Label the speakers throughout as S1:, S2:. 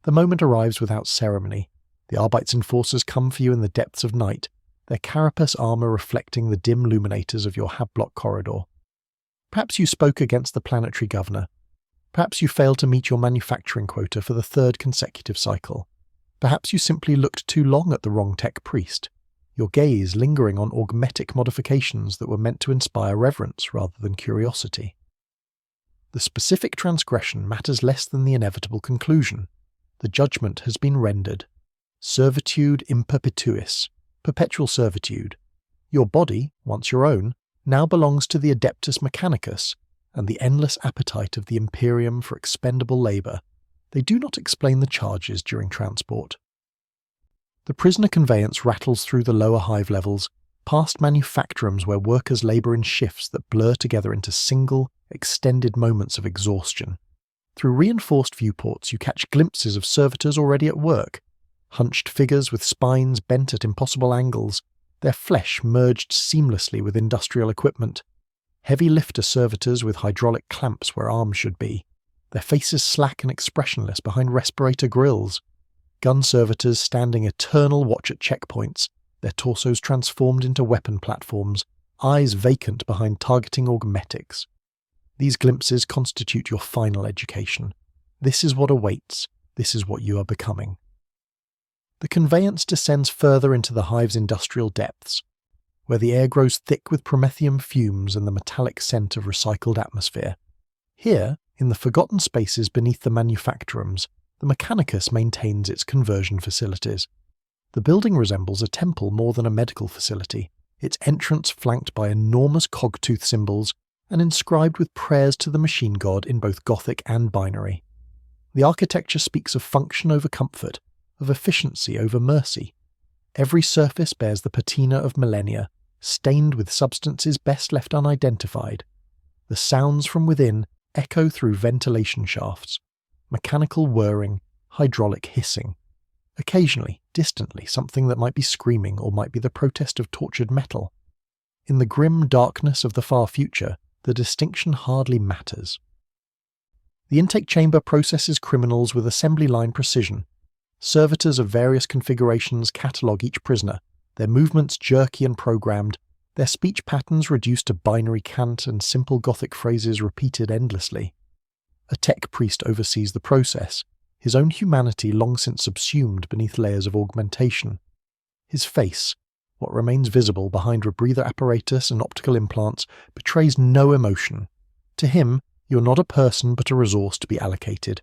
S1: The moment arrives without ceremony. The Arbeitsenforcers come for you in the depths of night, their carapace armour reflecting the dim luminators of your hab-block corridor. Perhaps you spoke against the planetary governor. Perhaps you failed to meet your manufacturing quota for the third consecutive cycle. Perhaps you simply looked too long at the wrong tech priest, your gaze lingering on augmetic modifications that were meant to inspire reverence rather than curiosity. The specific transgression matters less than the inevitable conclusion. The judgment has been rendered. Servitude in perpetuis, perpetual servitude. Your body, once your own, now belongs to the Adeptus Mechanicus and the endless appetite of the Imperium for expendable labour. They do not explain the charges during transport. The prisoner conveyance rattles through the lower hive levels, past manufactorums where workers labour in shifts that blur together into single, extended moments of exhaustion. Through reinforced viewports you catch glimpses of servitors already at work, hunched figures with spines bent at impossible angles, their flesh merged seamlessly with industrial equipment. Heavy lifter servitors with hydraulic clamps where arms should be, their faces slack and expressionless behind respirator grills. Gun servitors standing eternal watch at checkpoints, their torsos transformed into weapon platforms, eyes vacant behind targeting augmetics. These glimpses constitute your final education. This is what awaits. This is what you are becoming. The conveyance descends further into the hive's industrial depths, where the air grows thick with promethium fumes and the metallic scent of recycled atmosphere. Here, in the forgotten spaces beneath the manufactorums, the Mechanicus maintains its conversion facilities. The building resembles a temple more than a medical facility, its entrance flanked by enormous cogtooth symbols and inscribed with prayers to the machine god in both Gothic and binary. The architecture speaks of function over comfort, of efficiency over mercy. Every surface bears the patina of millennia, stained with substances best left unidentified. The sounds from within echo through ventilation shafts, mechanical whirring, hydraulic hissing. Occasionally, distantly, something that might be screaming or might be the protest of tortured metal. In the grim darkness of the far future, the distinction hardly matters. The intake chamber processes criminals with assembly line precision. Servitors of various configurations catalogue each prisoner, their movements jerky and programmed, their speech patterns reduced to binary cant and simple Gothic phrases repeated endlessly. A tech priest oversees the process, his own humanity long since subsumed beneath layers of augmentation. His face, what remains visible behind rebreather apparatus and optical implants, betrays no emotion. To him, you're not a person but a resource to be allocated.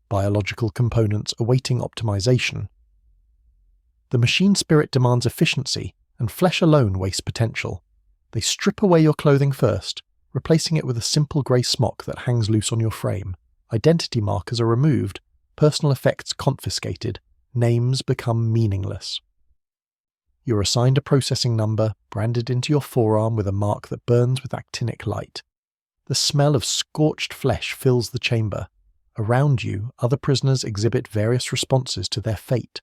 S1: Biological components awaiting optimization. The machine spirit demands efficiency, and flesh alone wastes potential. They strip away your clothing first, replacing it with a simple grey smock that hangs loose on your frame. Identity markers are removed, personal effects confiscated, names become meaningless. You're assigned a processing number, branded into your forearm with a mark that burns with actinic light. The smell of scorched flesh fills the chamber. Around you, other prisoners exhibit various responses to their fate.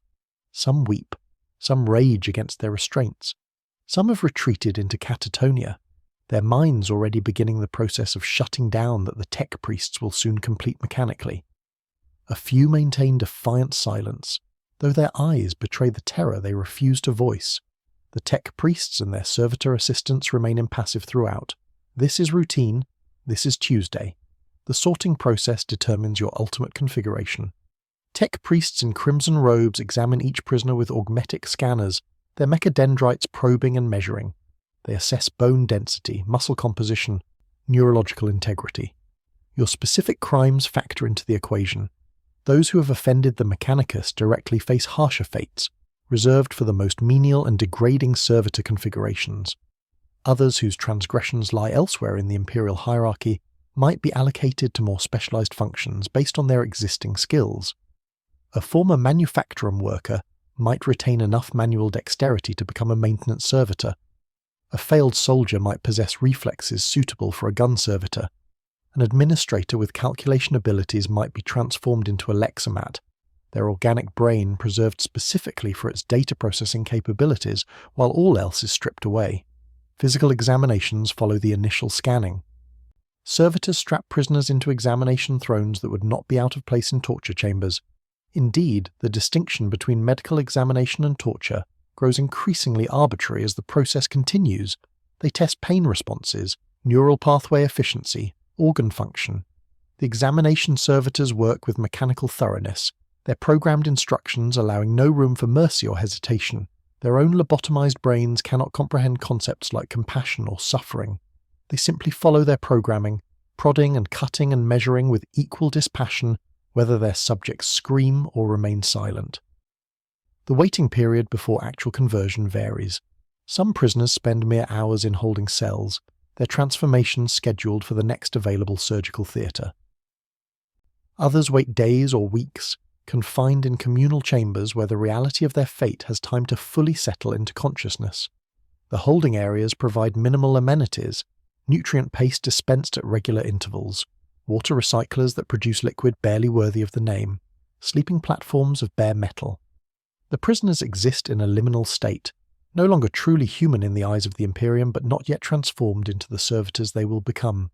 S1: Some weep, some rage against their restraints. Some have retreated into catatonia, their minds already beginning the process of shutting down that the tech priests will soon complete mechanically. A few maintain defiant silence, though their eyes betray the terror they refuse to voice. The tech priests and their servitor assistants remain impassive throughout. This is routine. This is Tuesday. The sorting process determines your ultimate configuration. Tech priests in crimson robes examine each prisoner with augmetic scanners, their mechadendrites probing and measuring. They assess bone density, muscle composition, neurological integrity. Your specific crimes factor into the equation. Those who have offended the Mechanicus directly face harsher fates, reserved for the most menial and degrading servitor configurations. Others whose transgressions lie elsewhere in the imperial hierarchy might be allocated to more specialized functions based on their existing skills. A former manufactorum worker might retain enough manual dexterity to become a maintenance servitor. A failed soldier might possess reflexes suitable for a gun servitor. An administrator with calculation abilities might be transformed into a lexomat, their organic brain preserved specifically for its data processing capabilities while all else is stripped away. Physical examinations follow the initial scanning. Servitors strap prisoners into examination thrones that would not be out of place in torture chambers. Indeed, the distinction between medical examination and torture grows increasingly arbitrary as the process continues. They test pain responses, neural pathway efficiency, organ function. The examination servitors work with mechanical thoroughness, their programmed instructions allowing no room for mercy or hesitation. Their own lobotomized brains cannot comprehend concepts like compassion or suffering. They simply follow their programming, prodding and cutting and measuring with equal dispassion whether their subjects scream or remain silent. The waiting period before actual conversion varies. Some prisoners spend mere hours in holding cells, their transformation scheduled for the next available surgical theatre. Others wait days or weeks, confined in communal chambers where the reality of their fate has time to fully settle into consciousness. The holding areas provide minimal amenities, nutrient paste dispensed at regular intervals, water recyclers that produce liquid barely worthy of the name, sleeping platforms of bare metal. The prisoners exist in a liminal state, no longer truly human in the eyes of the Imperium but not yet transformed into the servitors they will become.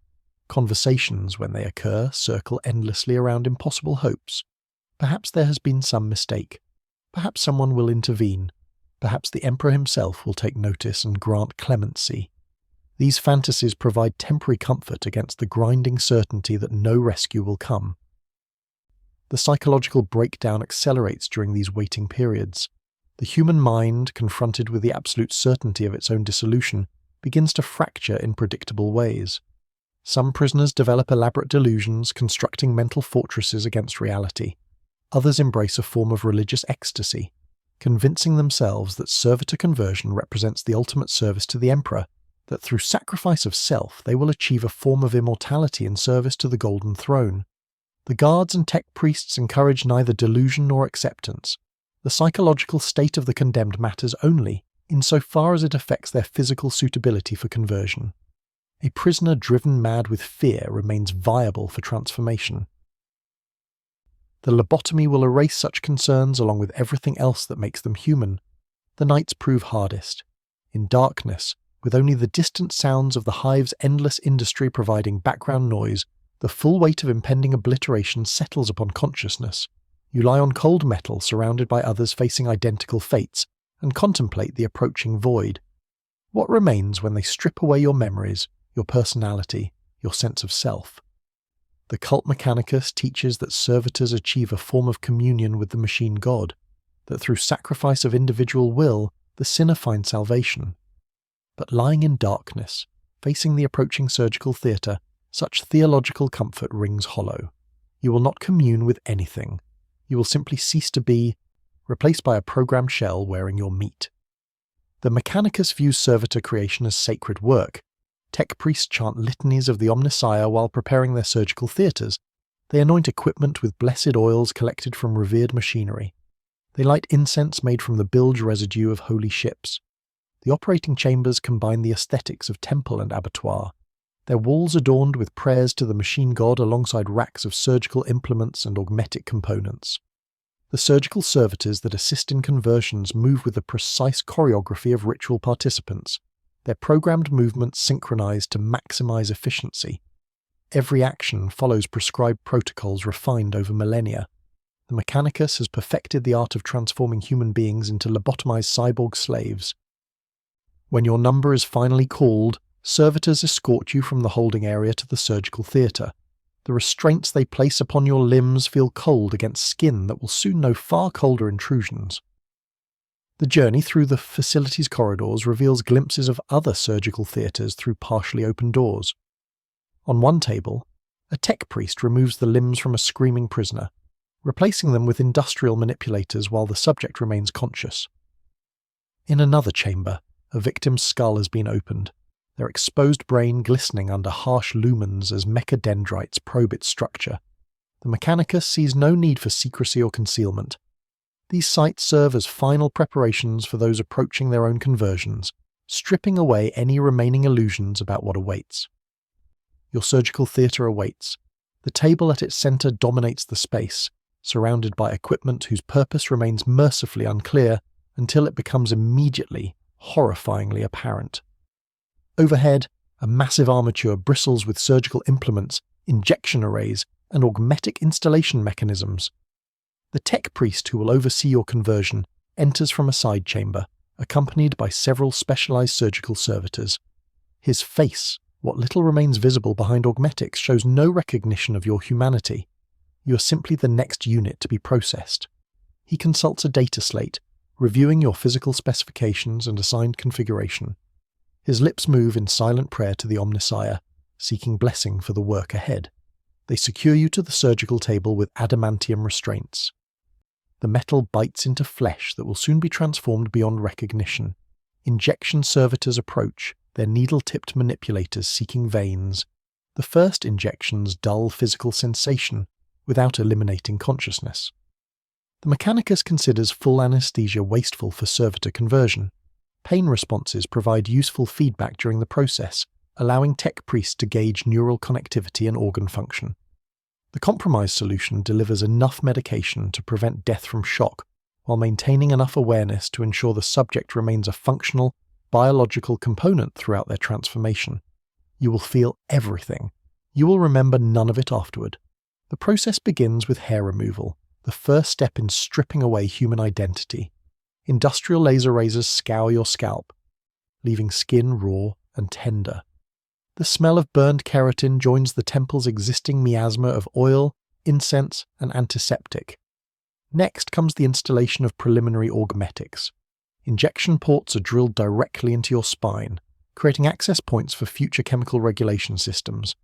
S1: Conversations, when they occur, circle endlessly around impossible hopes. Perhaps there has been some mistake. Perhaps someone will intervene. Perhaps the Emperor himself will take notice and grant clemency. These fantasies provide temporary comfort against the grinding certainty that no rescue will come. The psychological breakdown accelerates during these waiting periods. The human mind, confronted with the absolute certainty of its own dissolution, begins to fracture in predictable ways. Some prisoners develop elaborate delusions, constructing mental fortresses against reality. Others embrace a form of religious ecstasy, convincing themselves that servitor conversion represents the ultimate service to the Emperor, that through sacrifice of self they will achieve a form of immortality in service to the Golden Throne. The guards and tech priests encourage neither delusion nor acceptance. The psychological state of the condemned matters only, insofar as it affects their physical suitability for conversion. A prisoner driven mad with fear remains viable for transformation. The lobotomy will erase such concerns along with everything else that makes them human. The nights prove hardest. In darkness, with only the distant sounds of the hive's endless industry providing background noise, the full weight of impending obliteration settles upon consciousness. You lie on cold metal surrounded by others facing identical fates, and contemplate the approaching void. What remains when they strip away your memories, your personality, your sense of self? The cult Mechanicus teaches that servitors achieve a form of communion with the machine god, that through sacrifice of individual will, the sinner finds salvation. But lying in darkness, facing the approaching surgical theatre, such theological comfort rings hollow. You will not commune with anything. You will simply cease to be, replaced by a programmed shell wearing your meat. The Mechanicus views servitor creation as sacred work. Tech priests chant litanies of the Omnissiah while preparing their surgical theatres. They anoint equipment with blessed oils collected from revered machinery. They light incense made from the bilge residue of holy ships. The operating chambers combine the aesthetics of temple and abattoir, their walls adorned with prayers to the machine god alongside racks of surgical implements and augmetic components. The surgical servitors that assist in conversions move with the precise choreography of ritual participants, their programmed movements synchronized to maximize efficiency. Every action follows prescribed protocols refined over millennia. The Mechanicus has perfected the art of transforming human beings into lobotomized cyborg slaves. When your number is finally called, servitors escort you from the holding area to the surgical theatre. The restraints they place upon your limbs feel cold against skin that will soon know far colder intrusions. The journey through the facility's corridors reveals glimpses of other surgical theatres through partially open doors. On one table, a tech priest removes the limbs from a screaming prisoner, replacing them with industrial manipulators while the subject remains conscious. In another chamber, a victim's skull has been opened, their exposed brain glistening under harsh lumens as mechadendrites probe its structure. The Mechanicus sees no need for secrecy or concealment. These sites serve as final preparations for those approaching their own conversions, stripping away any remaining illusions about what awaits. Your surgical theatre awaits. The table at its centre dominates the space, surrounded by equipment whose purpose remains mercifully unclear until it becomes immediately, horrifyingly apparent. Overhead, a massive armature bristles with surgical implements, injection arrays, and augmetic installation mechanisms. The tech priest who will oversee your conversion enters from a side chamber, accompanied by several specialized surgical servitors. His face, what little remains visible behind augmetics, shows no recognition of your humanity. You are simply the next unit to be processed. He consults a data slate, reviewing your physical specifications and assigned configuration. His lips move in silent prayer to the Omnissiah, seeking blessing for the work ahead. They secure you to the surgical table with adamantium restraints. The metal bites into flesh that will soon be transformed beyond recognition. Injection servitors approach, their needle-tipped manipulators seeking veins. The first injections dull physical sensation without eliminating consciousness. The Mechanicus considers full anesthesia wasteful for servitor conversion. Pain responses provide useful feedback during the process, allowing tech priests to gauge neural connectivity and organ function. The compromise solution delivers enough medication to prevent death from shock, while maintaining enough awareness to ensure the subject remains a functional, biological component throughout their transformation. You will feel everything. You will remember none of it afterward. The process begins with hair removal, the first step in stripping away human identity. Industrial laser razors scour your scalp, leaving skin raw and tender. The smell of burned keratin joins the temple's existing miasma of oil, incense, and antiseptic. Next comes the installation of preliminary augmetics. Injection ports are drilled directly into your spine, creating access points for future chemical regulation systems.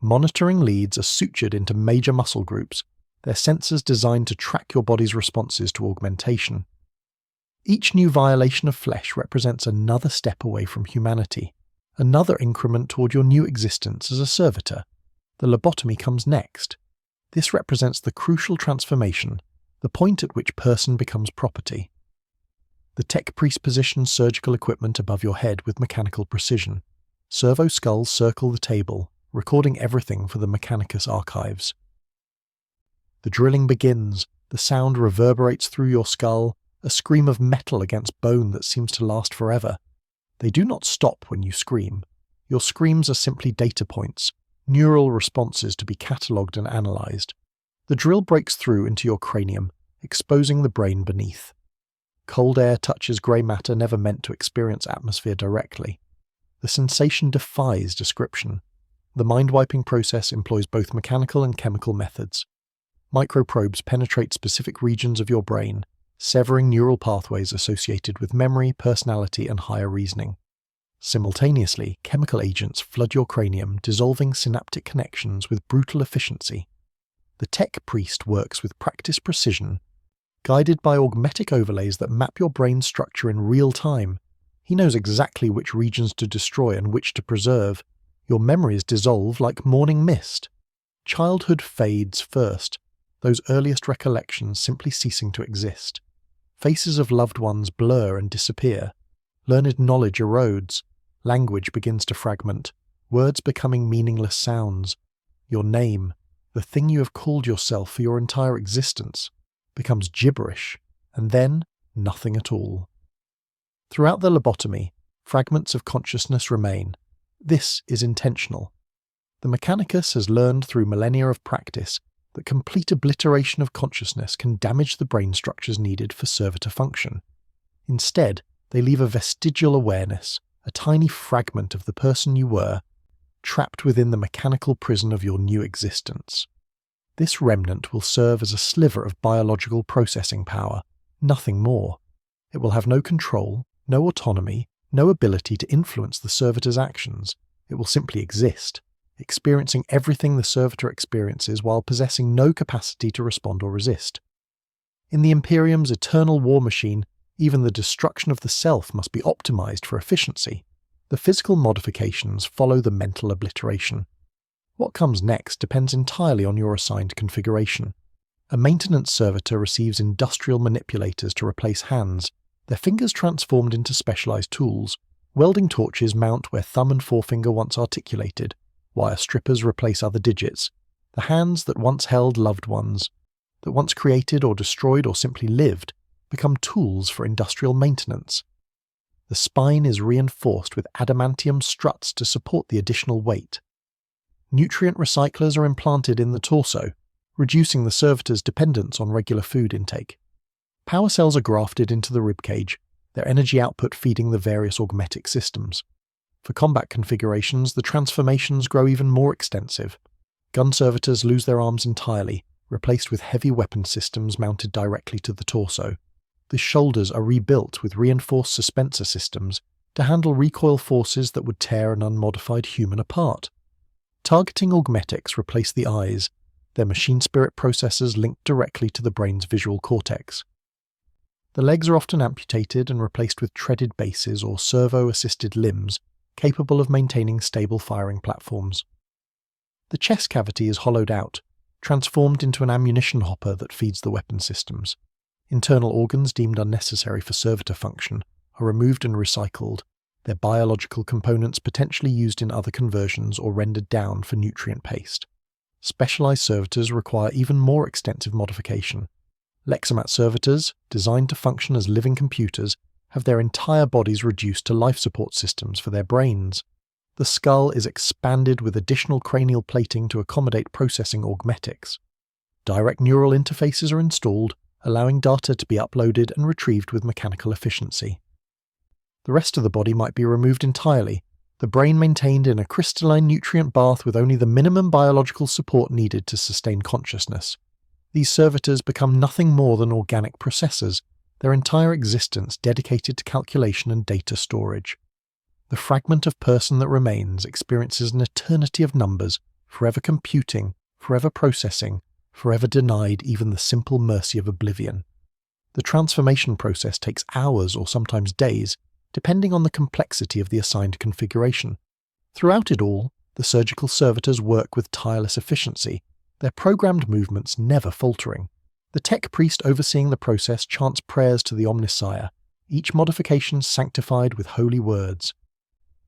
S1: Monitoring leads are sutured into major muscle groups, their sensors designed to track your body's responses to augmentation. Each new violation of flesh represents another step away from humanity, another increment toward your new existence as a servitor. The lobotomy comes next. This represents the crucial transformation, the point at which person becomes property. The tech priest positions surgical equipment above your head with mechanical precision. Servo skulls circle the table, recording everything for the Mechanicus archives. The drilling begins, the sound reverberates through your skull, a scream of metal against bone that seems to last forever. They do not stop when you scream. Your screams are simply data points, neural responses to be catalogued and analysed. The drill breaks through into your cranium, exposing the brain beneath. Cold air touches grey matter never meant to experience atmosphere directly. The sensation defies description. The mind-wiping process employs both mechanical and chemical methods. Microprobes penetrate specific regions of your brain, severing neural pathways associated with memory, personality, and higher reasoning. Simultaneously, chemical agents flood your cranium, dissolving synaptic connections with brutal efficiency. The tech priest works with practiced precision, guided by augmetic overlays that map your brain's structure in real time. He knows exactly which regions to destroy and which to preserve. Your memories dissolve like morning mist. Childhood fades first, those earliest recollections simply ceasing to exist. Faces of loved ones blur and disappear. Learned knowledge erodes. Language begins to fragment, words becoming meaningless sounds. Your name, the thing you have called yourself for your entire existence, becomes gibberish, and then nothing at all. Throughout the lobotomy, fragments of consciousness remain. This is intentional. The Mechanicus has learned through millennia of practice that complete obliteration of consciousness can damage the brain structures needed for servitor function. Instead, they leave a vestigial awareness, a tiny fragment of the person you were, trapped within the mechanical prison of your new existence. This remnant will serve as a sliver of biological processing power, nothing more. It will have no control, no autonomy, no ability to influence the servitor's actions. It will simply exist, experiencing everything the servitor experiences while possessing no capacity to respond or resist. In the Imperium's eternal war machine, even the destruction of the self must be optimized for efficiency. The physical modifications follow the mental obliteration. What comes next depends entirely on your assigned configuration. A maintenance servitor receives industrial manipulators to replace hands, their fingers transformed into specialized tools. Welding torches mount where thumb and forefinger once articulated. Wire strippers replace other digits. The hands that once held loved ones, that once created or destroyed or simply lived, become tools for industrial maintenance. The spine is reinforced with adamantium struts to support the additional weight. Nutrient recyclers are implanted in the torso, reducing the servitor's dependence on regular food intake. Power cells are grafted into the ribcage, their energy output feeding the various augmetic systems. For combat configurations, the transformations grow even more extensive. Gun servitors lose their arms entirely, replaced with heavy weapon systems mounted directly to the torso. The shoulders are rebuilt with reinforced suspensor systems to handle recoil forces that would tear an unmodified human apart. Targeting augmetics replace the eyes, their machine spirit processors linked directly to the brain's visual cortex. The legs are often amputated and replaced with treaded bases or servo-assisted limbs capable of maintaining stable firing platforms. The chest cavity is hollowed out, transformed into an ammunition hopper that feeds the weapon systems. Internal organs deemed unnecessary for servitor function are removed and recycled, their biological components potentially used in other conversions or rendered down for nutrient paste. Specialized servitors require even more extensive modification. Lexamat servitors, designed to function as living computers, have their entire bodies reduced to life support systems for their brains. The skull is expanded with additional cranial plating to accommodate processing augmetics. Direct neural interfaces are installed, allowing data to be uploaded and retrieved with mechanical efficiency. The rest of the body might be removed entirely, the brain maintained in a crystalline nutrient bath with only the minimum biological support needed to sustain consciousness. These servitors become nothing more than organic processors, their entire existence dedicated to calculation and data storage. The fragment of person that remains experiences an eternity of numbers, forever computing, forever processing, forever denied even the simple mercy of oblivion. The transformation process takes hours or sometimes days, depending on the complexity of the assigned configuration. Throughout it all, the surgical servitors work with tireless efficiency, their programmed movements never faltering. The tech priest overseeing the process chants prayers to the Omnissiah, each modification sanctified with holy words.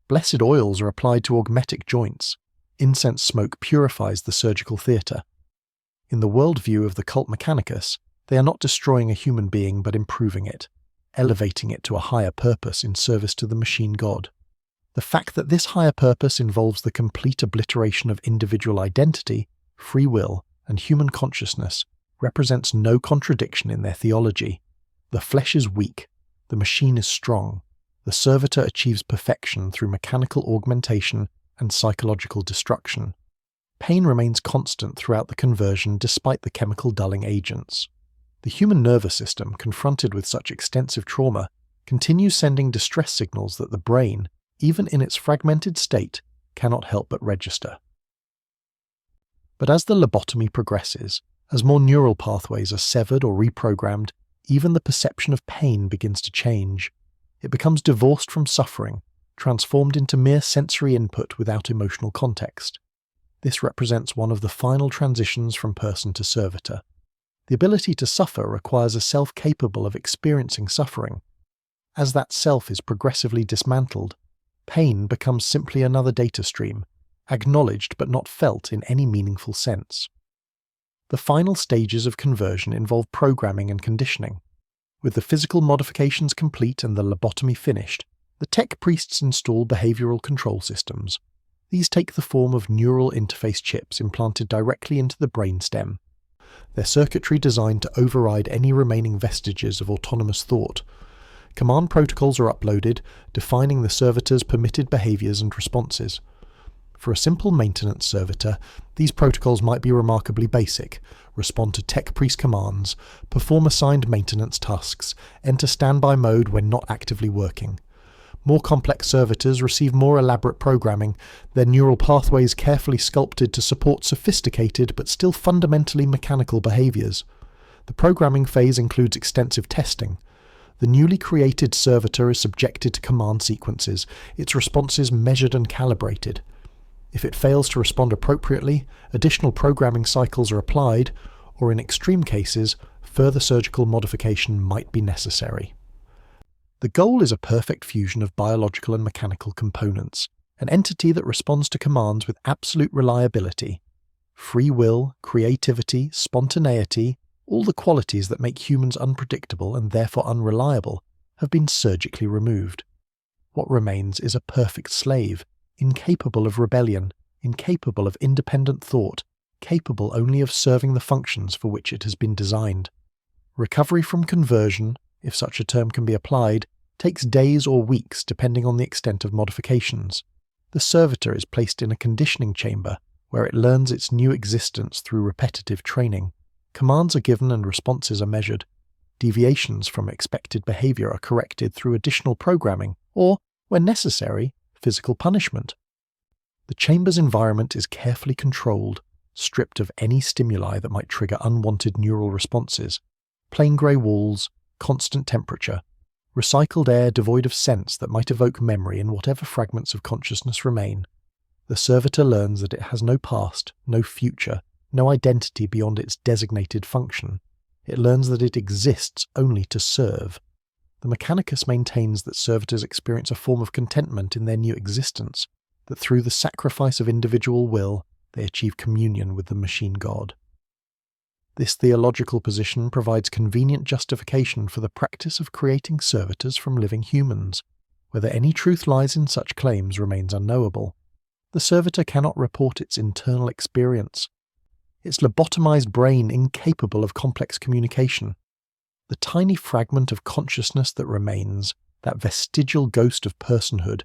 S1: Blessed oils are applied to augmetic joints. Incense smoke purifies the surgical theatre. In the worldview of the cult Mechanicus, they are not destroying a human being but improving it, elevating it to a higher purpose in service to the machine god. The fact that this higher purpose involves the complete obliteration of individual identity, free will, and human consciousness represents no contradiction in their theology. The flesh is weak, the machine is strong, the servitor achieves perfection through mechanical augmentation and psychological destruction. Pain remains constant throughout the conversion despite the chemical dulling agents. The human nervous system, confronted with such extensive trauma, continues sending distress signals that the brain, even in its fragmented state, cannot help but register. But as the lobotomy progresses, as more neural pathways are severed or reprogrammed, even the perception of pain begins to change. It becomes divorced from suffering, transformed into mere sensory input without emotional context. This represents one of the final transitions from person to servitor. The ability to suffer requires a self capable of experiencing suffering. As that self is progressively dismantled, pain becomes simply another data stream, acknowledged but not felt in any meaningful sense. The final stages of conversion involve programming and conditioning. With the physical modifications complete and the lobotomy finished, the tech priests install behavioral control systems. These take the form of neural interface chips implanted directly into the brainstem. Their circuitry designed to override any remaining vestiges of autonomous thought. Command protocols are uploaded, defining the servitor's permitted behaviors and responses. For a simple maintenance servitor, these protocols might be remarkably basic: respond to tech priest commands, perform assigned maintenance tasks, enter standby mode when not actively working. More complex servitors receive more elaborate programming, their neural pathways carefully sculpted to support sophisticated but still fundamentally mechanical behaviors. The programming phase includes extensive testing. The newly created servitor is subjected to command sequences, its responses measured and calibrated. If it fails to respond appropriately, additional programming cycles are applied, or in extreme cases, further surgical modification might be necessary. The goal is a perfect fusion of biological and mechanical components, an entity that responds to commands with absolute reliability. Free will, creativity, spontaneity, all the qualities that make humans unpredictable and therefore unreliable, have been surgically removed. What remains is a perfect slave, incapable of rebellion, incapable of independent thought, capable only of serving the functions for which it has been designed. Recovery from conversion, if such a term can be applied, takes days or weeks depending on the extent of modifications. The servitor is placed in a conditioning chamber where it learns its new existence through repetitive training. Commands are given and responses are measured. Deviations from expected behavior are corrected through additional programming or, when necessary, physical punishment. The chamber's environment is carefully controlled, stripped of any stimuli that might trigger unwanted neural responses. Plain grey walls, constant temperature, recycled air devoid of sense that might evoke memory in whatever fragments of consciousness remain. The servitor learns that it has no past, no future, no identity beyond its designated function. It learns that it exists only to serve. The Mechanicus maintains that servitors experience a form of contentment in their new existence, that through the sacrifice of individual will, they achieve communion with the machine god. This theological position provides convenient justification for the practice of creating servitors from living humans. Whether any truth lies in such claims remains unknowable. The servitor cannot report its internal experience, its lobotomized brain incapable of complex communication. The tiny fragment of consciousness that remains, that vestigial ghost of personhood,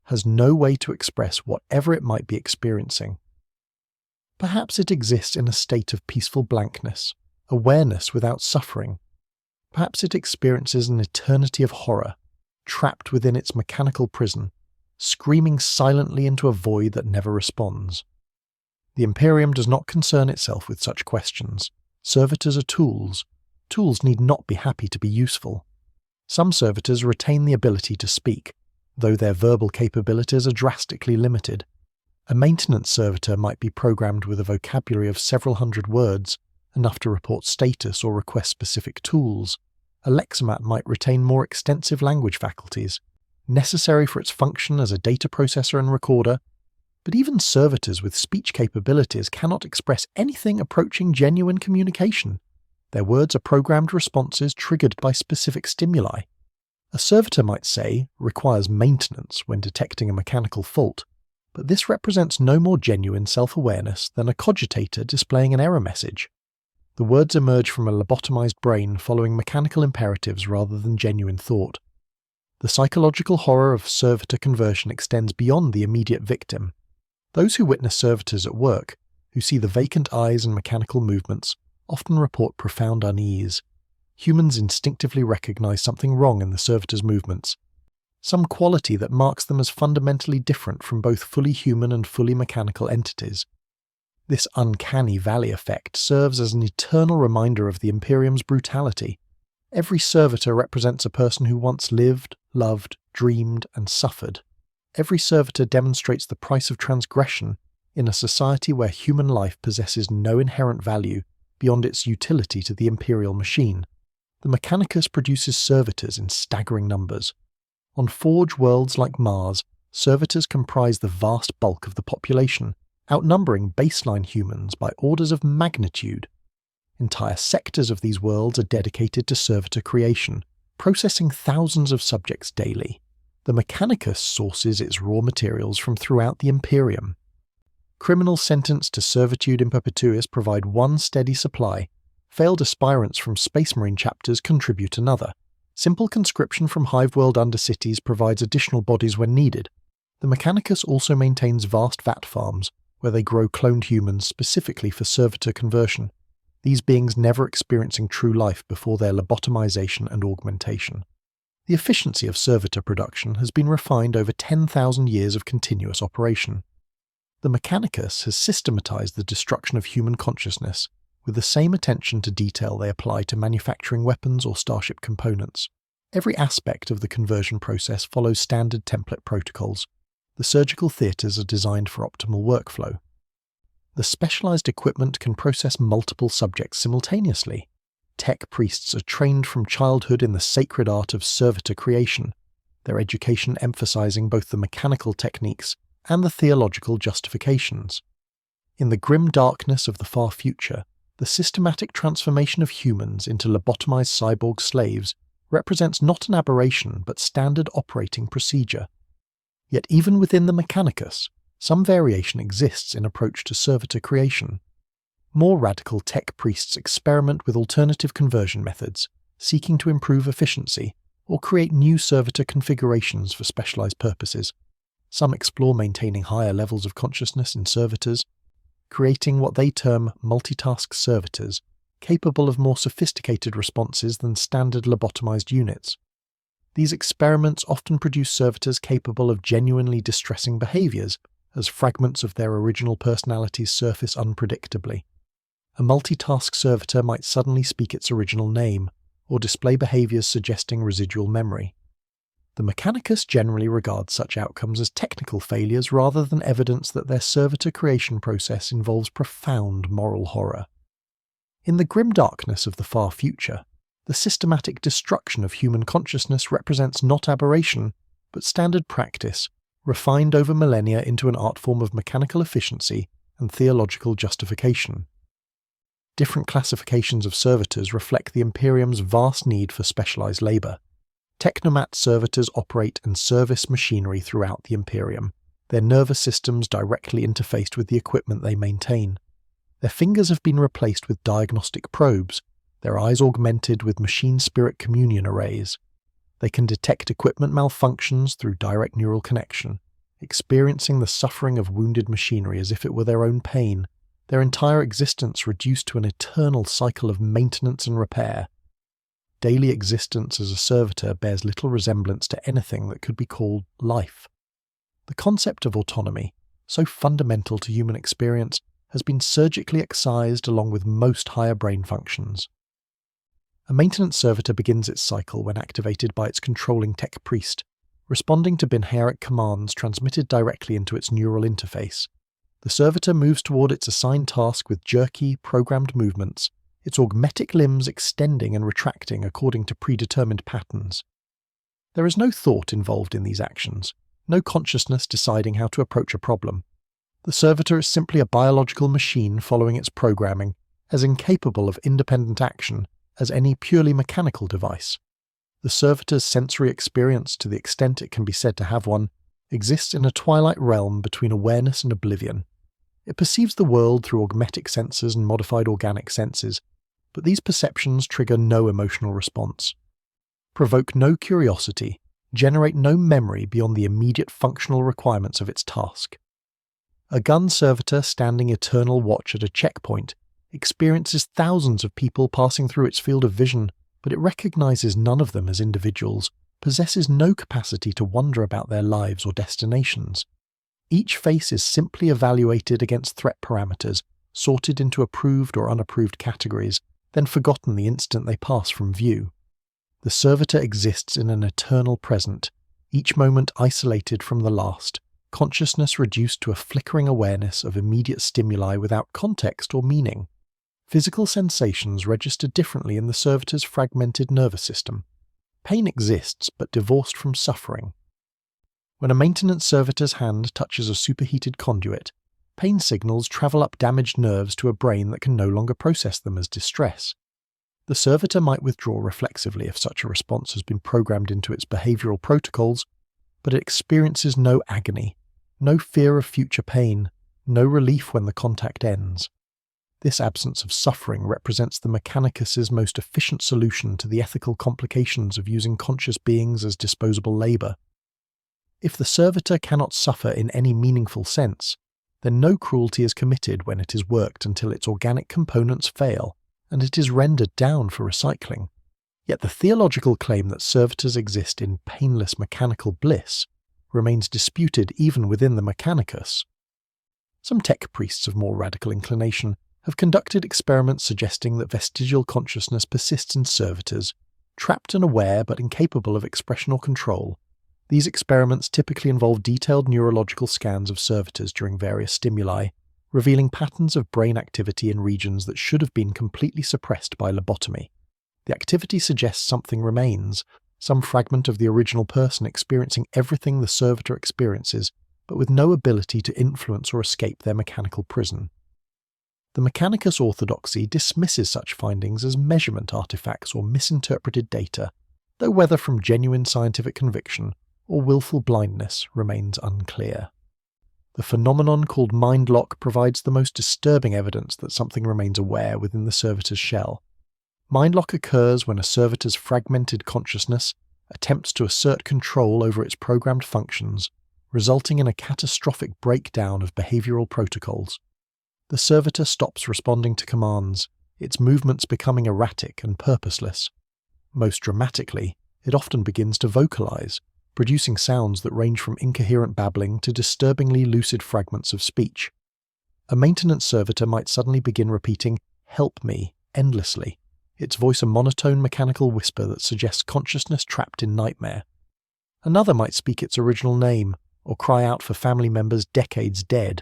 S1: has no way to express whatever it might be experiencing. Perhaps it exists in a state of peaceful blankness, awareness without suffering. Perhaps it experiences an eternity of horror, trapped within its mechanical prison, screaming silently into a void that never responds. The Imperium does not concern itself with such questions. Servitors are tools. Tools need not be happy to be useful. Some servitors retain the ability to speak, though their verbal capabilities are drastically limited. A maintenance servitor might be programmed with a vocabulary of several hundred words, enough to report status or request specific tools. A lexomat might retain more extensive language faculties, necessary for its function as a data processor and recorder, but even servitors with speech capabilities cannot express anything approaching genuine communication. Their words are programmed responses triggered by specific stimuli. A servitor might say requires maintenance when detecting a mechanical fault, but this represents no more genuine self-awareness than a cogitator displaying an error message. The words emerge from a lobotomized brain following mechanical imperatives rather than genuine thought. The psychological horror of servitor conversion extends beyond the immediate victim. Those who witness servitors at work, who see the vacant eyes and mechanical movements, often report profound unease. Humans instinctively recognize something wrong in the servitor's movements, some quality that marks them as fundamentally different from both fully human and fully mechanical entities. This uncanny valley effect serves as an eternal reminder of the Imperium's brutality. Every servitor represents a person who once lived, loved, dreamed, and suffered. Every servitor demonstrates the price of transgression in a society where human life possesses no inherent value beyond its utility to the Imperial machine. The Mechanicus produces servitors in staggering numbers. On forge worlds like Mars, servitors comprise the vast bulk of the population, outnumbering baseline humans by orders of magnitude. Entire sectors of these worlds are dedicated to servitor creation, processing thousands of subjects daily. The Mechanicus sources its raw materials from throughout the Imperium. Criminals sentenced to servitude in perpetuis provide one steady supply. Failed aspirants from Space Marine chapters contribute another. Simple conscription from Hive-world undercities provides additional bodies when needed. The Mechanicus also maintains vast vat farms, where they grow cloned humans specifically for servitor conversion, these beings never experiencing true life before their lobotomization and augmentation. The efficiency of servitor production has been refined over 10,000 years of continuous operation. The Mechanicus has systematized the destruction of human consciousness with the same attention to detail they apply to manufacturing weapons or starship components. Every aspect of the conversion process follows standard template protocols. The surgical theatres are designed for optimal workflow. The specialized equipment can process multiple subjects simultaneously. Tech priests are trained from childhood in the sacred art of servitor creation, their education emphasizing both the mechanical techniques and the theological justifications. In the grim darkness of the far future, the systematic transformation of humans into lobotomized cyborg slaves represents not an aberration but standard operating procedure. Yet even within the Mechanicus, some variation exists in approach to servitor creation. More radical tech priests experiment with alternative conversion methods, seeking to improve efficiency or create new servitor configurations for specialized purposes. Some explore maintaining higher levels of consciousness in servitors, creating what they term multitask servitors, capable of more sophisticated responses than standard lobotomized units. These experiments often produce servitors capable of genuinely distressing behaviors, as fragments of their original personalities surface unpredictably. A multitask servitor might suddenly speak its original name, or display behaviors suggesting residual memory. The Mechanicus generally regards such outcomes as technical failures rather than evidence that their servitor creation process involves profound moral horror. In the grim darkness of the far future, the systematic destruction of human consciousness represents not aberration, but standard practice, refined over millennia into an art form of mechanical efficiency and theological justification. Different classifications of servitors reflect the Imperium's vast need for specialized labor. Technomat servitors operate and service machinery throughout the Imperium, their nervous systems directly interfaced with the equipment they maintain. Their fingers have been replaced with diagnostic probes, their eyes augmented with machine spirit communion arrays. They can detect equipment malfunctions through direct neural connection, experiencing the suffering of wounded machinery as if it were their own pain, their entire existence reduced to an eternal cycle of maintenance and repair. Daily existence as a servitor bears little resemblance to anything that could be called life. The concept of autonomy, so fundamental to human experience, has been surgically excised along with most higher brain functions. A maintenance servitor begins its cycle when activated by its controlling tech priest, responding to binharic commands transmitted directly into its neural interface. The servitor moves toward its assigned task with jerky, programmed movements, its augmetic limbs extending and retracting according to predetermined patterns. There is no thought involved in these actions, no consciousness deciding how to approach a problem. The servitor is simply a biological machine following its programming, as incapable of independent action as any purely mechanical device. The servitor's sensory experience, to the extent it can be said to have one, exists in a twilight realm between awareness and oblivion. It perceives the world through augmetic senses and modified organic senses, but these perceptions trigger no emotional response, provoke no curiosity, generate no memory beyond the immediate functional requirements of its task. A gun servitor standing eternal watch at a checkpoint experiences thousands of people passing through its field of vision, but it recognizes none of them as individuals, possesses no capacity to wonder about their lives or destinations. Each face is simply evaluated against threat parameters, sorted into approved or unapproved categories, then forgotten the instant they pass from view. The servitor exists in an eternal present, each moment isolated from the last, consciousness reduced to a flickering awareness of immediate stimuli without context or meaning. Physical sensations register differently in the servitor's fragmented nervous system. Pain exists, but divorced from suffering. When a maintenance servitor's hand touches a superheated conduit, pain signals travel up damaged nerves to a brain that can no longer process them as distress. The servitor might withdraw reflexively if such a response has been programmed into its behavioral protocols, but it experiences no agony, no fear of future pain, no relief when the contact ends. This absence of suffering represents the Mechanicus's most efficient solution to the ethical complications of using conscious beings as disposable labor. If the servitor cannot suffer in any meaningful sense, then no cruelty is committed when it is worked until its organic components fail and it is rendered down for recycling. Yet the theological claim that servitors exist in painless mechanical bliss remains disputed even within the Mechanicus. Some tech priests of more radical inclination have conducted experiments suggesting that vestigial consciousness persists in servitors, trapped and aware but incapable of expression or control. These experiments typically involve detailed neurological scans of servitors during various stimuli, revealing patterns of brain activity in regions that should have been completely suppressed by lobotomy. The activity suggests something remains, some fragment of the original person experiencing everything the servitor experiences, but with no ability to influence or escape their mechanical prison. The Mechanicus orthodoxy dismisses such findings as measurement artifacts or misinterpreted data, though whether from genuine scientific conviction or willful blindness remains unclear. The phenomenon called mind lock provides the most disturbing evidence that something remains aware within the servitor's shell. Mind lock occurs when a servitor's fragmented consciousness attempts to assert control over its programmed functions, resulting in a catastrophic breakdown of behavioral protocols. The servitor stops responding to commands, its movements becoming erratic and purposeless. Most dramatically, it often begins to vocalize, producing sounds that range from incoherent babbling to disturbingly lucid fragments of speech. A maintenance servitor might suddenly begin repeating, "Help me," endlessly, its voice a monotone mechanical whisper that suggests consciousness trapped in nightmare. Another might speak its original name, or cry out for family members decades dead,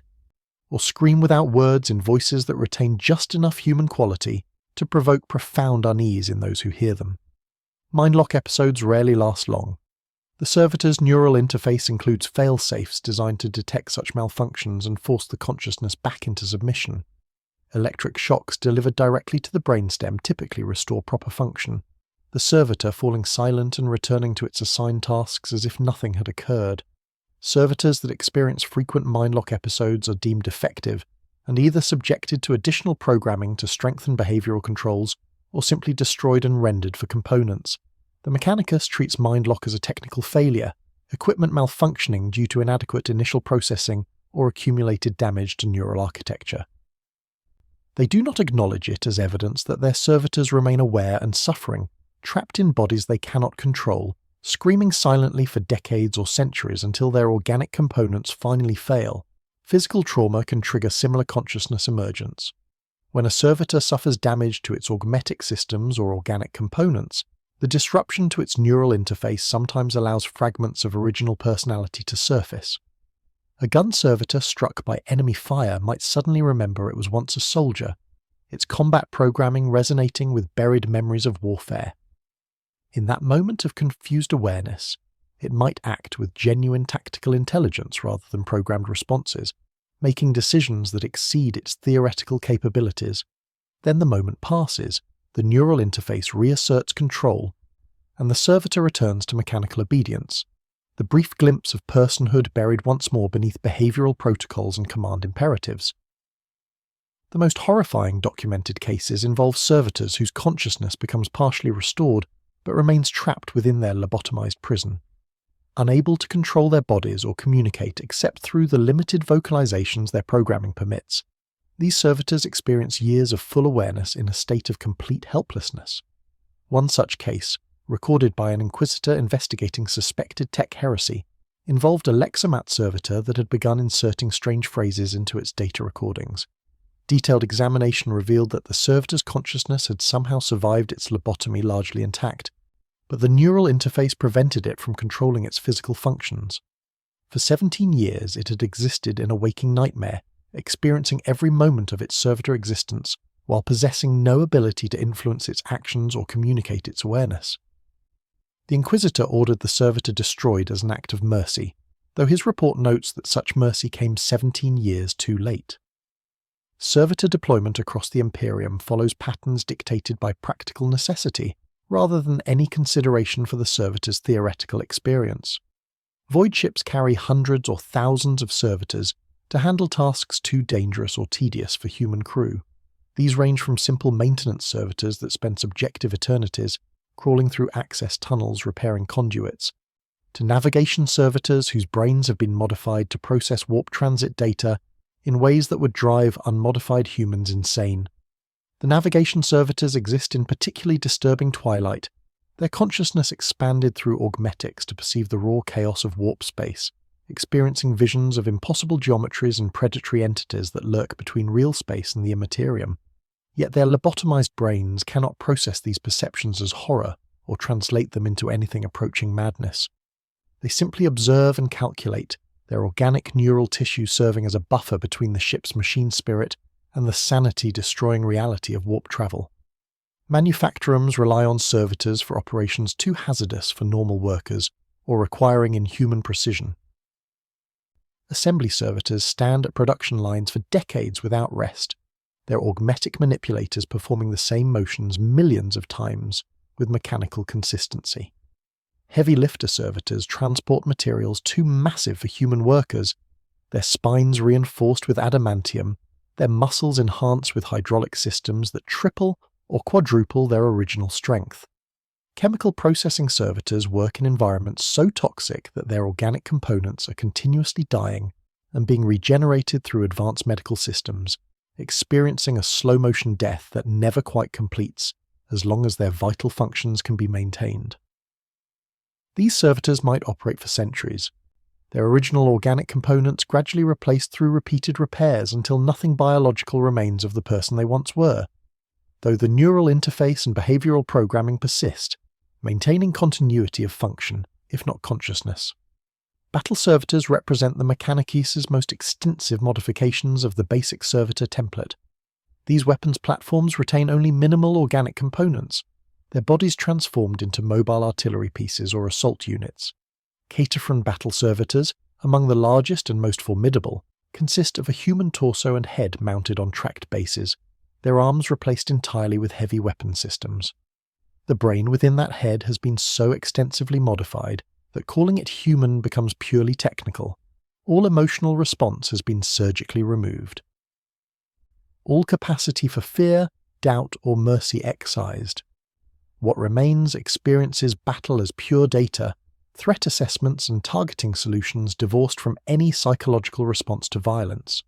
S1: or scream without words in voices that retain just enough human quality to provoke profound unease in those who hear them. Mindlock episodes rarely last long. The servitor's neural interface includes fail-safes designed to detect such malfunctions and force the consciousness back into submission. Electric shocks delivered directly to the brainstem typically restore proper function, the servitor falling silent and returning to its assigned tasks as if nothing had occurred. Servitors that experience frequent mindlock episodes are deemed defective and either subjected to additional programming to strengthen behavioral controls or simply destroyed and rendered for components. The Mechanicus treats mindlock as a technical failure, equipment malfunctioning due to inadequate initial processing or accumulated damage to neural architecture. They do not acknowledge it as evidence that their servitors remain aware and suffering, trapped in bodies they cannot control, screaming silently for decades or centuries until their organic components finally fail. Physical trauma can trigger similar consciousness emergence. When a servitor suffers damage to its augmetic systems or organic components, the disruption to its neural interface sometimes allows fragments of original personality to surface. A gun servitor struck by enemy fire might suddenly remember it was once a soldier, its combat programming resonating with buried memories of warfare. In that moment of confused awareness, it might act with genuine tactical intelligence rather than programmed responses, making decisions that exceed its theoretical capabilities. Then the moment passes, the neural interface reasserts control, and the servitor returns to mechanical obedience, the brief glimpse of personhood buried once more beneath behavioral protocols and command imperatives. The most horrifying documented cases involve servitors whose consciousness becomes partially restored but remains trapped within their lobotomized prison. Unable to control their bodies or communicate except through the limited vocalizations their programming permits, these servitors experience years of full awareness in a state of complete helplessness. One such case, recorded by an inquisitor investigating suspected tech heresy, involved a Lexomat servitor that had begun inserting strange phrases into its data recordings. Detailed examination revealed that the servitor's consciousness had somehow survived its lobotomy largely intact, but the neural interface prevented it from controlling its physical functions. For 17 years it had existed in a waking nightmare, experiencing every moment of its servitor existence while possessing no ability to influence its actions or communicate its awareness. The Inquisitor ordered the servitor destroyed as an act of mercy, though his report notes that such mercy came 17 years too late. Servitor deployment across the Imperium follows patterns dictated by practical necessity, rather than any consideration for the servitor's theoretical experience. Void ships carry hundreds or thousands of servitors to handle tasks too dangerous or tedious for human crew. These range from simple maintenance servitors that spend subjective eternities crawling through access tunnels repairing conduits, to navigation servitors whose brains have been modified to process warp transit data in ways that would drive unmodified humans insane. The navigation servitors exist in particularly disturbing twilight, their consciousness expanded through augmetics to perceive the raw chaos of warp space, experiencing visions of impossible geometries and predatory entities that lurk between real space and the immaterium. Yet their lobotomized brains cannot process these perceptions as horror or translate them into anything approaching madness. They simply observe and calculate, their organic neural tissue serving as a buffer between the ship's machine spirit and the sanity-destroying reality of warp travel. Manufactorums rely on servitors for operations too hazardous for normal workers or requiring inhuman precision. Assembly servitors stand at production lines for decades without rest, their augmetic manipulators performing the same motions millions of times with mechanical consistency. Heavy lifter servitors transport materials too massive for human workers, their spines reinforced with adamantium, their muscles enhanced with hydraulic systems that triple or quadruple their original strength. Chemical processing servitors work in environments so toxic that their organic components are continuously dying and being regenerated through advanced medical systems, experiencing a slow-motion death that never quite completes as long as their vital functions can be maintained. These servitors might operate for centuries, their original organic components gradually replaced through repeated repairs until nothing biological remains of the person they once were, though the neural interface and behavioral programming persist, maintaining continuity of function, if not consciousness. Battle servitors represent the Mechanicus's most extensive modifications of the basic servitor template. These weapons platforms retain only minimal organic components, their bodies transformed into mobile artillery pieces or assault units. Caterphan battle servitors, among the largest and most formidable, consist of a human torso and head mounted on tracked bases, their arms replaced entirely with heavy weapon systems. The brain within that head has been so extensively modified that calling it human becomes purely technical. All emotional response has been surgically removed. All capacity for fear, doubt, or mercy excised. What remains experiences battle as pure data, threat assessments and targeting solutions divorced from any psychological response to violence.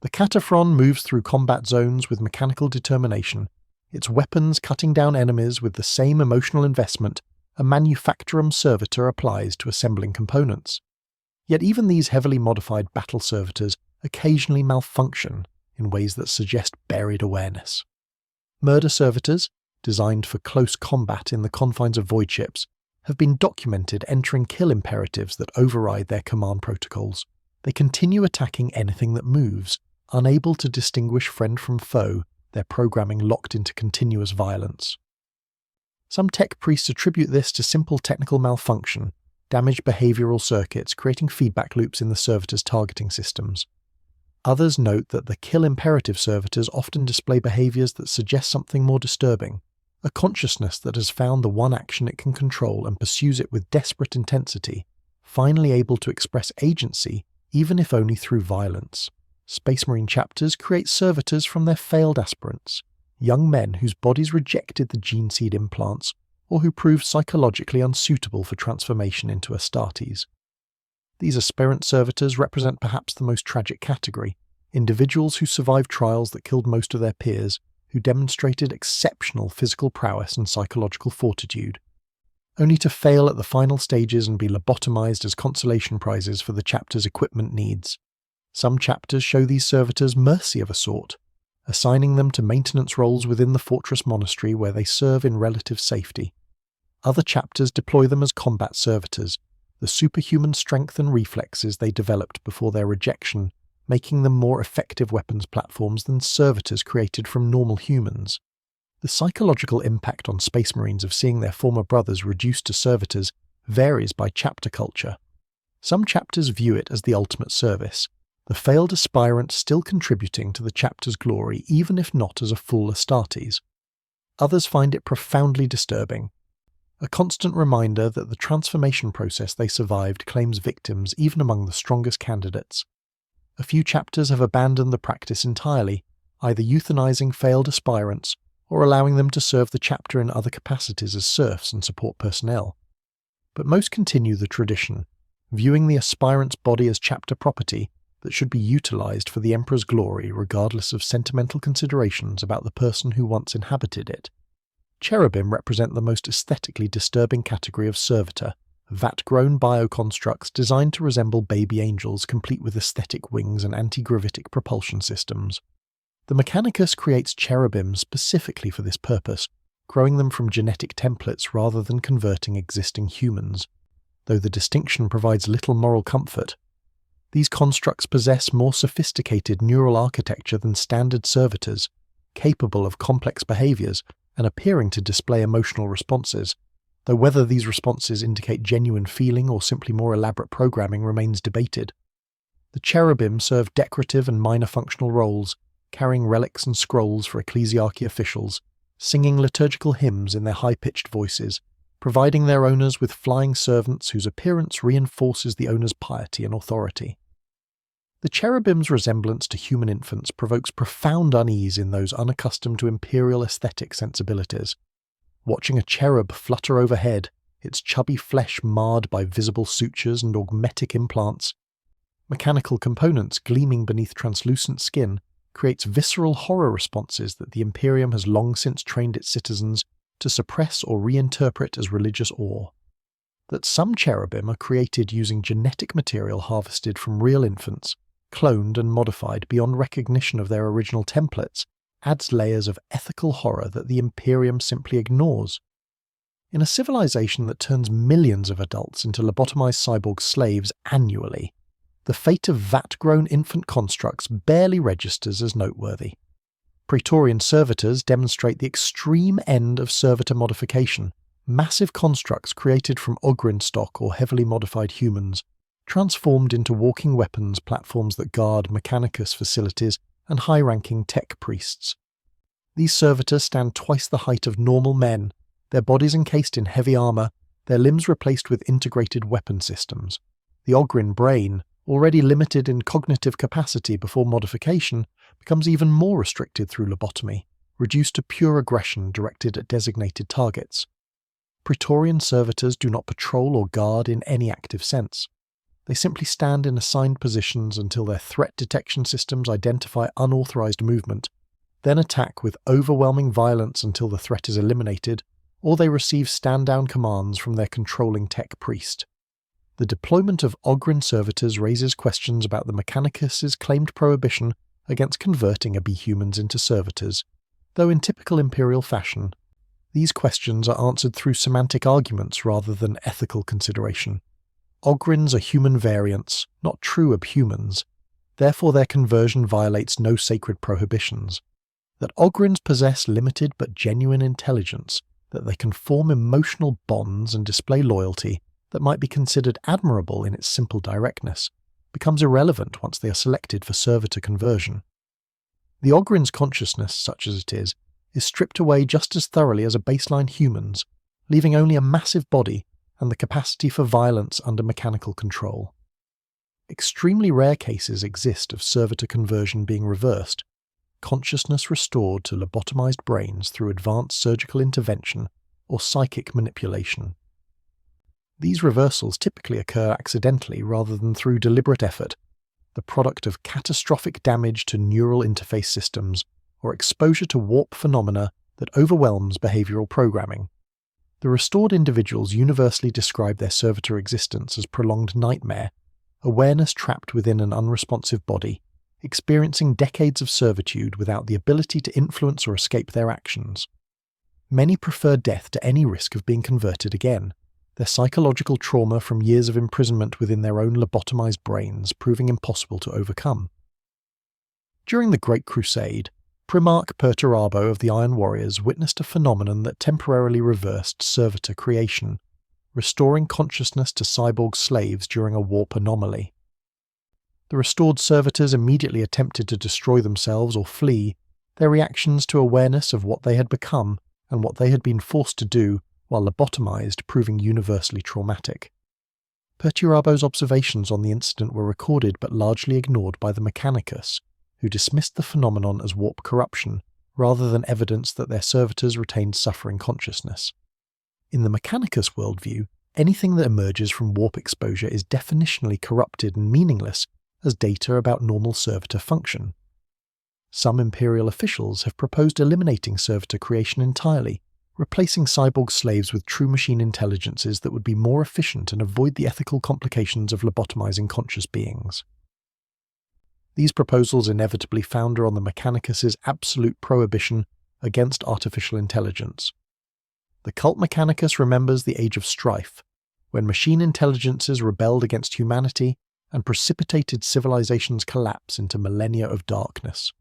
S1: The Caterphan moves through combat zones with mechanical determination, its weapons cutting down enemies with the same emotional investment a manufacturum servitor applies to assembling components. Yet even these heavily modified battle servitors occasionally malfunction in ways that suggest buried awareness. Murder servitors, designed for close combat in the confines of void ships, have been documented entering kill imperatives that override their command protocols. They continue attacking anything that moves, unable to distinguish friend from foe, their programming locked into continuous violence. Some tech priests attribute this to simple technical malfunction, damaged behavioral circuits creating feedback loops in the servitor's targeting systems. Others note that the kill imperative servitors often display behaviors that suggest something more disturbing, a consciousness that has found the one action it can control and pursues it with desperate intensity, finally able to express agency even if only through violence. Space Marine chapters create servitors from their failed aspirants, young men whose bodies rejected the gene seed implants or who proved psychologically unsuitable for transformation into Astartes. These aspirant servitors represent perhaps the most tragic category, individuals who survived trials that killed most of their peers, who demonstrated exceptional physical prowess and psychological fortitude, only to fail at the final stages and be lobotomized as consolation prizes for the chapter's equipment needs. Some chapters show these servitors mercy of a sort, assigning them to maintenance roles within the fortress monastery where they serve in relative safety. Other chapters deploy them as combat servitors, the superhuman strength and reflexes they developed before their rejection, making them more effective weapons platforms than servitors created from normal humans. The psychological impact on Space Marines of seeing their former brothers reduced to servitors varies by chapter culture. Some chapters view it as the ultimate service, the failed aspirant still contributing to the chapter's glory even if not as a full Astartes. Others find it profoundly disturbing, a constant reminder that the transformation process they survived claims victims even among the strongest candidates. A few chapters have abandoned the practice entirely, either euthanizing failed aspirants or allowing them to serve the chapter in other capacities as serfs and support personnel. But most continue the tradition, viewing the aspirant's body as chapter property that should be utilized for the Emperor's glory regardless of sentimental considerations about the person who once inhabited it. Cherubim represent the most aesthetically disturbing category of servitor, vat-grown bioconstructs designed to resemble baby angels complete with aesthetic wings and anti-gravitic propulsion systems. The Mechanicus creates cherubim specifically for this purpose, growing them from genetic templates rather than converting existing humans. Though the distinction provides little moral comfort, these constructs possess more sophisticated neural architecture than standard servitors, capable of complex behaviors and appearing to display emotional responses, though whether these responses indicate genuine feeling or simply more elaborate programming remains debated. The cherubim serve decorative and minor functional roles, carrying relics and scrolls for ecclesiarchy officials, singing liturgical hymns in their high-pitched voices, providing their owners with flying servants whose appearance reinforces the owner's piety and authority. The cherubim's resemblance to human infants provokes profound unease in those unaccustomed to imperial aesthetic sensibilities. Watching a cherub flutter overhead, its chubby flesh marred by visible sutures and augmetic implants, mechanical components gleaming beneath translucent skin, creates visceral horror responses that the Imperium has long since trained its citizens to suppress or reinterpret as religious awe. That some cherubim are created using genetic material harvested from real infants, cloned and modified beyond recognition of their original templates, adds layers of ethical horror that the Imperium simply ignores. In a civilization that turns millions of adults into lobotomized cyborg slaves annually, the fate of vat-grown infant constructs barely registers as noteworthy. Praetorian servitors demonstrate the extreme end of servitor modification, massive constructs created from Ogrin stock or heavily modified humans, transformed into walking weapons platforms that guard Mechanicus facilities and high-ranking tech priests. These servitors stand twice the height of normal men, their bodies encased in heavy armour, their limbs replaced with integrated weapon systems. The Ogrin brain, already limited in cognitive capacity before modification, becomes even more restricted through lobotomy, reduced to pure aggression directed at designated targets. Praetorian servitors do not patrol or guard in any active sense. They simply stand in assigned positions until their threat detection systems identify unauthorized movement, then attack with overwhelming violence until the threat is eliminated, or they receive stand-down commands from their controlling tech priest. The deployment of Ogrin servitors raises questions about the Mechanicus' claimed prohibition against converting abhumans into servitors, though in typical Imperial fashion, these questions are answered through semantic arguments rather than ethical consideration. Ogrins are human variants, not true abhumans, therefore their conversion violates no sacred prohibitions. That Ogrins possess limited but genuine intelligence, that they can form emotional bonds and display loyalty that might be considered admirable in its simple directness, becomes irrelevant once they are selected for servitor conversion. The Ogrin's consciousness, such as it is stripped away just as thoroughly as a baseline human's, leaving only a massive body and the capacity for violence under mechanical control. Extremely rare cases exist of servitor conversion being reversed, consciousness restored to lobotomized brains through advanced surgical intervention or psychic manipulation. These reversals typically occur accidentally rather than through deliberate effort, the product of catastrophic damage to neural interface systems or exposure to warp phenomena that overwhelms behavioral programming. The restored individuals universally describe their servitor existence as prolonged nightmare, awareness trapped within an unresponsive body, experiencing decades of servitude without the ability to influence or escape their actions. Many prefer death to any risk of being converted again, their psychological trauma from years of imprisonment within their own lobotomized brains proving impossible to overcome. During the Great Crusade, Primarch Perturabo of the Iron Warriors witnessed a phenomenon that temporarily reversed servitor creation, restoring consciousness to cyborg slaves during a warp anomaly. The restored servitors immediately attempted to destroy themselves or flee, their reactions to awareness of what they had become and what they had been forced to do while lobotomized proving universally traumatic. Perturabo's observations on the incident were recorded but largely ignored by the Mechanicus, who dismissed the phenomenon as warp corruption rather than evidence that their servitors retained suffering consciousness. In the Mechanicus worldview, anything that emerges from warp exposure is definitionally corrupted and meaningless as data about normal servitor function. Some Imperial officials have proposed eliminating servitor creation entirely, replacing cyborg slaves with true machine intelligences that would be more efficient and avoid the ethical complications of lobotomizing conscious beings. These proposals inevitably founder on the Mechanicus' absolute prohibition against artificial intelligence. The cult Mechanicus remembers the Age of Strife, when machine intelligences rebelled against humanity and precipitated civilization's collapse into millennia of darkness.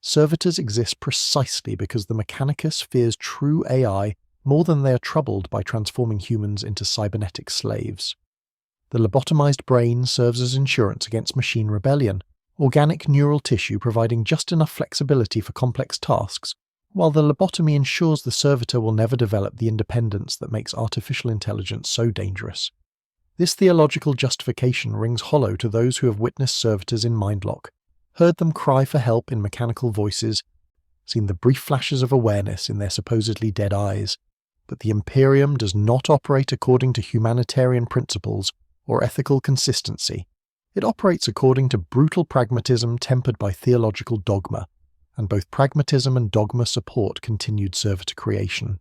S1: Servitors exist precisely because the Mechanicus fears true AI more than they are troubled by transforming humans into cybernetic slaves. The lobotomized brain serves as insurance against machine rebellion, organic neural tissue providing just enough flexibility for complex tasks, while the lobotomy ensures the servitor will never develop the independence that makes artificial intelligence so dangerous. This theological justification rings hollow to those who have witnessed servitors in mindlock, heard them cry for help in mechanical voices, seen the brief flashes of awareness in their supposedly dead eyes. But the Imperium does not operate according to humanitarian principles or ethical consistency. It operates according to brutal pragmatism tempered by theological dogma, and both pragmatism and dogma support continued servitor creation.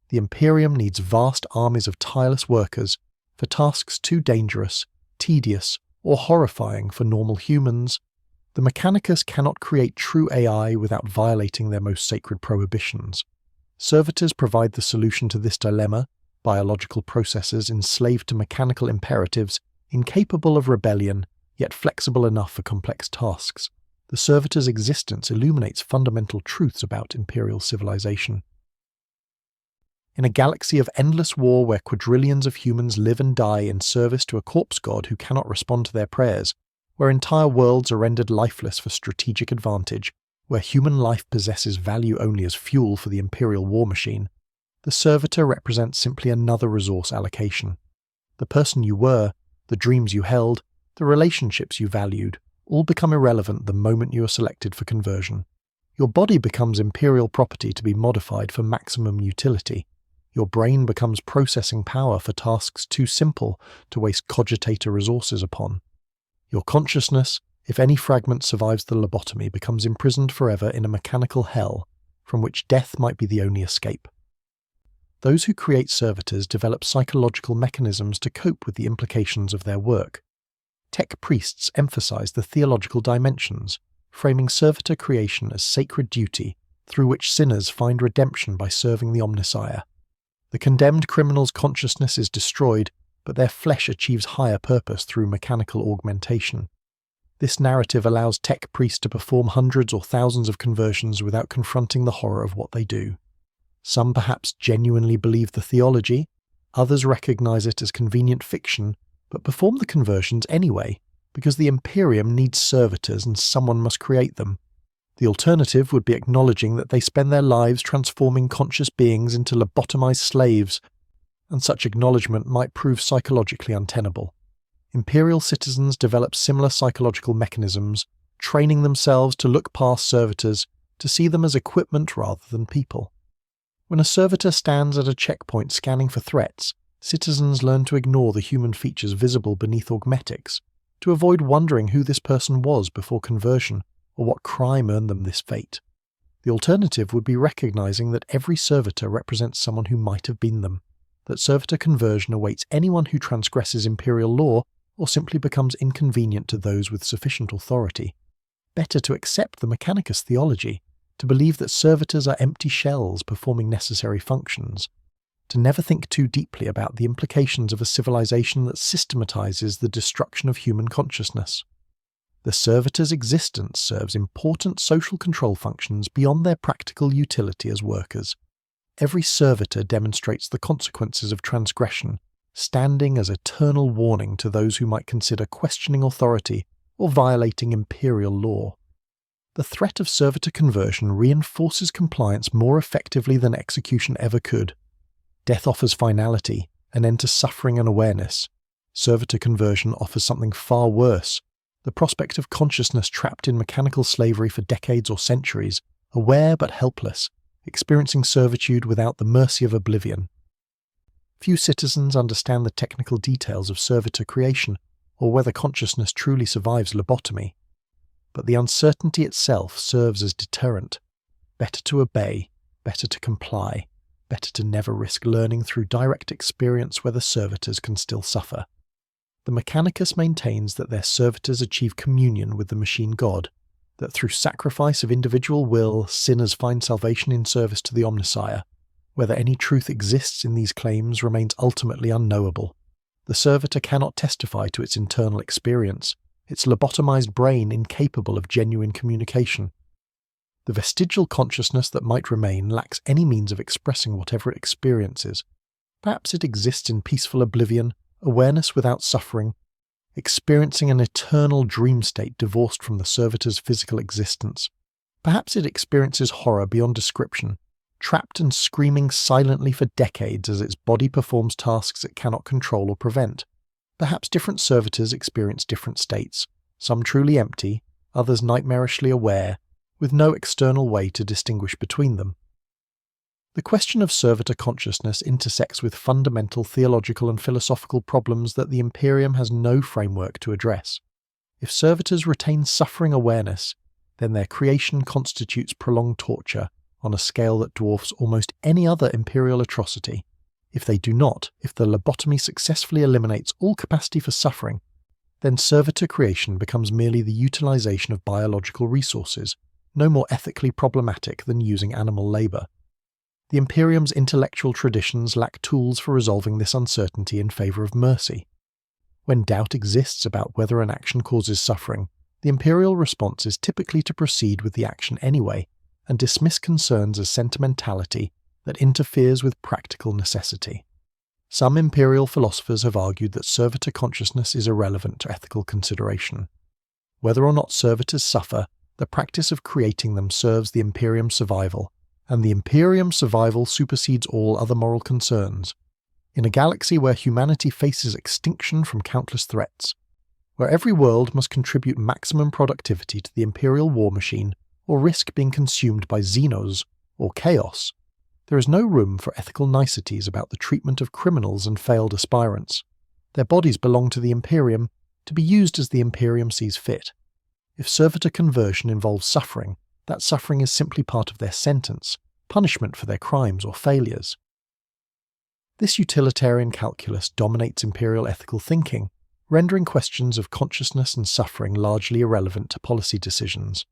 S1: The Imperium needs vast armies of tireless workers for tasks too dangerous, tedious, or horrifying for normal humans. The Mechanicus cannot create true AI without violating their most sacred prohibitions. Servitors provide the solution to this dilemma, biological processes enslaved to mechanical imperatives, incapable of rebellion, yet flexible enough for complex tasks. The servitor's existence illuminates fundamental truths about imperial civilization. In a galaxy of endless war where quadrillions of humans live and die in service to a corpse god who cannot respond to their prayers, where entire worlds are rendered lifeless for strategic advantage, where human life possesses value only as fuel for the imperial war machine, the servitor represents simply another resource allocation. The person you were, the dreams you held, the relationships you valued, all become irrelevant the moment you are selected for conversion. Your body becomes imperial property to be modified for maximum utility. Your brain becomes processing power for tasks too simple to waste cogitator resources upon. Your consciousness, if any fragment survives the lobotomy, becomes imprisoned forever in a mechanical hell, from which death might be the only escape. Those who create servitors develop psychological mechanisms to cope with the implications of their work. Tech priests emphasize the theological dimensions, framing servitor creation as sacred duty through which sinners find redemption by serving the Omnissiah. The condemned criminal's consciousness is destroyed, but their flesh achieves higher purpose through mechanical augmentation. This narrative allows tech priests to perform hundreds or thousands of conversions without confronting the horror of what they do. Some perhaps genuinely believe the theology, others recognize it as convenient fiction, but perform the conversions anyway, because the Imperium needs servitors and someone must create them. The alternative would be acknowledging that they spend their lives transforming conscious beings into lobotomized slaves, and such acknowledgement might prove psychologically untenable. Imperial citizens develop similar psychological mechanisms, training themselves to look past servitors, to see them as equipment rather than people. When a servitor stands at a checkpoint scanning for threats, citizens learn to ignore the human features visible beneath augmetics, to avoid wondering who this person was before conversion or what crime earned them this fate. The alternative would be recognizing that every servitor represents someone who might have been them, that servitor conversion awaits anyone who transgresses imperial law or simply becomes inconvenient to those with sufficient authority. Better to accept the Mechanicus theology, to believe that servitors are empty shells performing necessary functions, to never think too deeply about the implications of a civilization that systematizes the destruction of human consciousness. The servitor's existence serves important social control functions beyond their practical utility as workers. Every servitor demonstrates the consequences of transgression, standing as eternal warning to those who might consider questioning authority or violating imperial law. The threat of servitor conversion reinforces compliance more effectively than execution ever could. Death offers finality, an end to suffering and awareness. Servitor conversion offers something far worse, the prospect of consciousness trapped in mechanical slavery for decades or centuries, aware but helpless, experiencing servitude without the mercy of oblivion. Few citizens understand the technical details of servitor creation, or whether consciousness truly survives lobotomy. But the uncertainty itself serves as deterrent. Better to obey, better to comply, better to never risk learning through direct experience whether servitors can still suffer. The Mechanicus maintains that their servitors achieve communion with the machine god, that through sacrifice of individual will, sinners find salvation in service to the Omnissiah. Whether any truth exists in these claims remains ultimately unknowable. The servitor cannot testify to its internal experience, its lobotomized brain incapable of genuine communication. The vestigial consciousness that might remain lacks any means of expressing whatever it experiences. Perhaps it exists in peaceful oblivion, awareness without suffering, experiencing an eternal dream state divorced from the servitor's physical existence. Perhaps it experiences horror beyond description, trapped and screaming silently for decades as its body performs tasks it cannot control or prevent. Perhaps different servitors experience different states, some truly empty, others nightmarishly aware, with no external way to distinguish between them. The question of servitor consciousness intersects with fundamental theological and philosophical problems that the Imperium has no framework to address. If servitors retain suffering awareness, then their creation constitutes prolonged torture on a scale that dwarfs almost any other Imperial atrocity. If they do not, if the lobotomy successfully eliminates all capacity for suffering, then servitor creation becomes merely the utilization of biological resources, no more ethically problematic than using animal labor. The Imperium's intellectual traditions lack tools for resolving this uncertainty in favor of mercy. When doubt exists about whether an action causes suffering, the Imperial response is typically to proceed with the action anyway, and dismiss concerns as sentimentality that interferes with practical necessity. Some Imperial philosophers have argued that servitor consciousness is irrelevant to ethical consideration. Whether or not servitors suffer, the practice of creating them serves the Imperium's survival, and the Imperium's survival supersedes all other moral concerns. In a galaxy where humanity faces extinction from countless threats, where every world must contribute maximum productivity to the Imperial war machine or risk being consumed by xenos or chaos, there is no room for ethical niceties about the treatment of criminals and failed aspirants. Their bodies belong to the Imperium, to be used as the Imperium sees fit. If servitor conversion involves suffering, that suffering is simply part of their sentence, punishment for their crimes or failures. This utilitarian calculus dominates Imperial ethical thinking, rendering questions of consciousness and suffering largely irrelevant to policy decisions.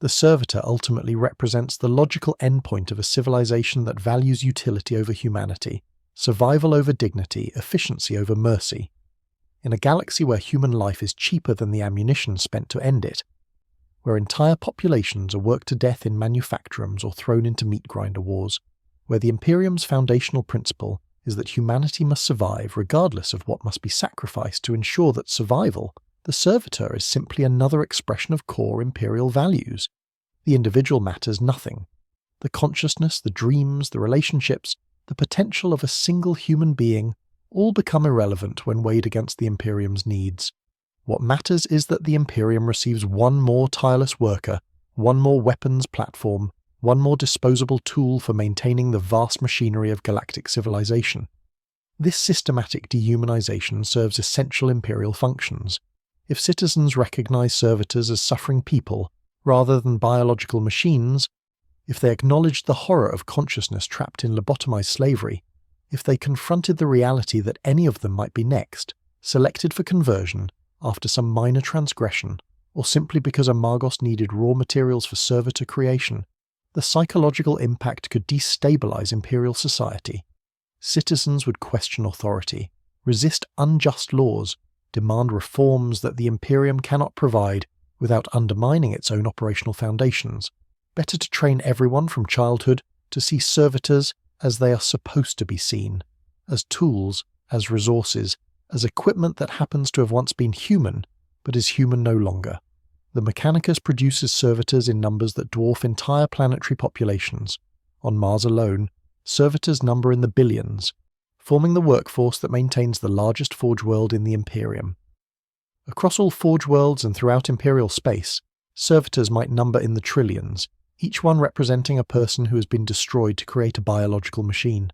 S1: The servitor ultimately represents the logical endpoint of a civilization that values utility over humanity, survival over dignity, efficiency over mercy. In a galaxy where human life is cheaper than the ammunition spent to end it, where entire populations are worked to death in manufactorums or thrown into meat grinder wars, where the Imperium's foundational principle is that humanity must survive regardless of what must be sacrificed to ensure that survival, the servitor is simply another expression of core Imperial values. The individual matters nothing. The consciousness, the dreams, the relationships, the potential of a single human being all become irrelevant when weighed against the Imperium's needs. What matters is that the Imperium receives one more tireless worker, one more weapons platform, one more disposable tool for maintaining the vast machinery of galactic civilization. This systematic dehumanization serves essential Imperial functions. If citizens recognize servitors as suffering people, rather than biological machines, if they acknowledged the horror of consciousness trapped in lobotomized slavery, if they confronted the reality that any of them might be next, selected for conversion after some minor transgression, or simply because Amargos needed raw materials for servitor creation, the psychological impact could destabilize Imperial society. Citizens would question authority, resist unjust laws, demand reforms that the Imperium cannot provide without undermining its own operational foundations. Better to train everyone from childhood to see servitors as they are supposed to be seen, as tools, as resources, as equipment that happens to have once been human, but is human no longer. The Mechanicus produces servitors in numbers that dwarf entire planetary populations. On Mars alone, servitors number in the billions, forming the workforce that maintains the largest forge world in the Imperium. Across all forge worlds and throughout Imperial space, servitors might number in the trillions, each one representing a person who has been destroyed to create a biological machine.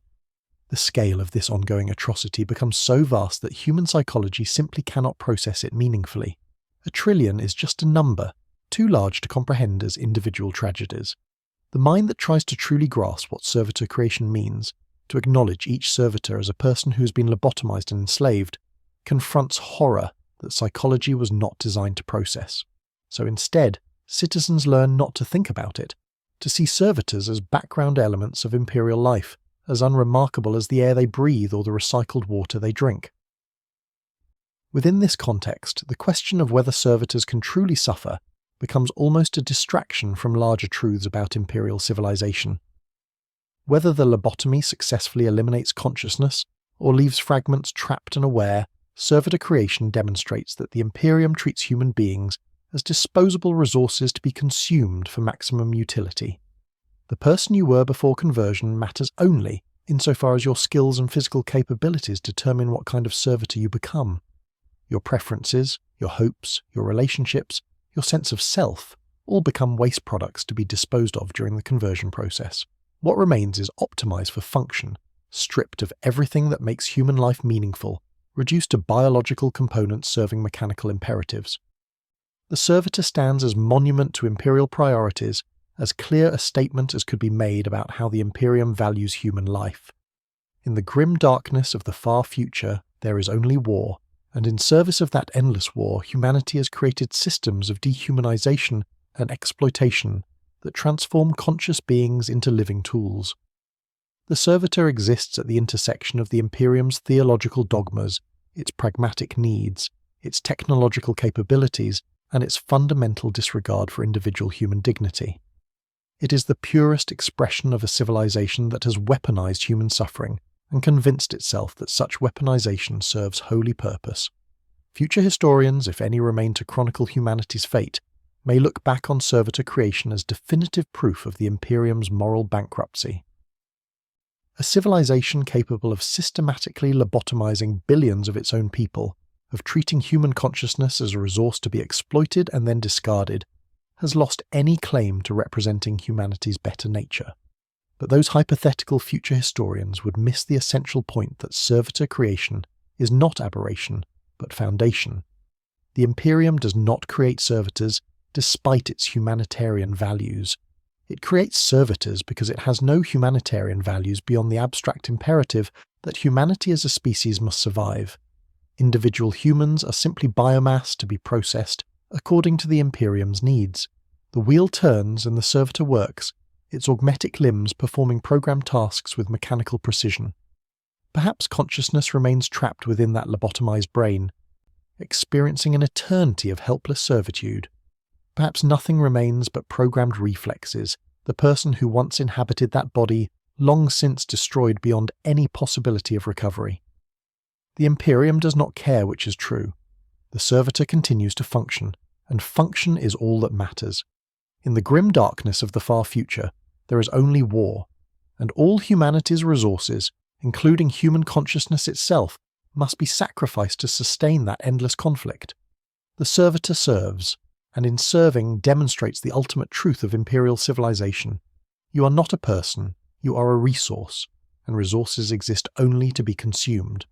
S1: The scale of this ongoing atrocity becomes so vast that human psychology simply cannot process it meaningfully. A trillion is just a number, too large to comprehend as individual tragedies. The mind that tries to truly grasp what servitor creation means, to acknowledge each servitor as a person who has been lobotomized and enslaved, confronts horror that psychology was not designed to process. So instead, citizens learn not to think about it, to see servitors as background elements of Imperial life, as unremarkable as the air they breathe or the recycled water they drink. Within this context, the question of whether servitors can truly suffer becomes almost a distraction from larger truths about Imperial civilization. Whether the lobotomy successfully eliminates consciousness or leaves fragments trapped and aware, servitor creation demonstrates that the Imperium treats human beings as disposable resources to be consumed for maximum utility. The person you were before conversion matters only insofar as your skills and physical capabilities determine what kind of servitor you become. Your preferences, your hopes, your relationships, your sense of self all become waste products to be disposed of during the conversion process. What remains is optimized for function, stripped of everything that makes human life meaningful, reduced to biological components serving mechanical imperatives. The Servitor stands as monument to Imperial priorities, as clear a statement as could be made about how the Imperium values human life. In the grim darkness of the far future, there is only war, and in service of that endless war, humanity has created systems of dehumanization and exploitation that transform conscious beings into living tools. The Servitor exists at the intersection of the Imperium's theological dogmas, its pragmatic needs, its technological capabilities, and its fundamental disregard for individual human dignity. It is the purest expression of a civilization that has weaponized human suffering and convinced itself that such weaponization serves holy purpose. Future historians, if any remain to chronicle humanity's fate, may look back on Servitor creation as definitive proof of the Imperium's moral bankruptcy. A civilization capable of systematically lobotomizing billions of its own people, of treating human consciousness as a resource to be exploited and then discarded, has lost any claim to representing humanity's better nature. But those hypothetical future historians would miss the essential point that Servitor creation is not aberration, but foundation. The Imperium does not create servitors despite its humanitarian values. It creates servitors because it has no humanitarian values beyond the abstract imperative that humanity as a species must survive. Individual humans are simply biomass to be processed according to the Imperium's needs. The wheel turns and the Servitor works, its augmetic limbs performing programmed tasks with mechanical precision. Perhaps consciousness remains trapped within that lobotomized brain, experiencing an eternity of helpless servitude. Perhaps nothing remains but programmed reflexes, the person who once inhabited that body long since destroyed beyond any possibility of recovery. The Imperium does not care which is true. The Servitor continues to function, and function is all that matters. In the grim darkness of the far future, there is only war, and all humanity's resources, including human consciousness itself, must be sacrificed to sustain that endless conflict. The Servitor serves, and in serving demonstrates the ultimate truth of Imperial civilization. You are not a person, you are a resource, and resources exist only to be consumed.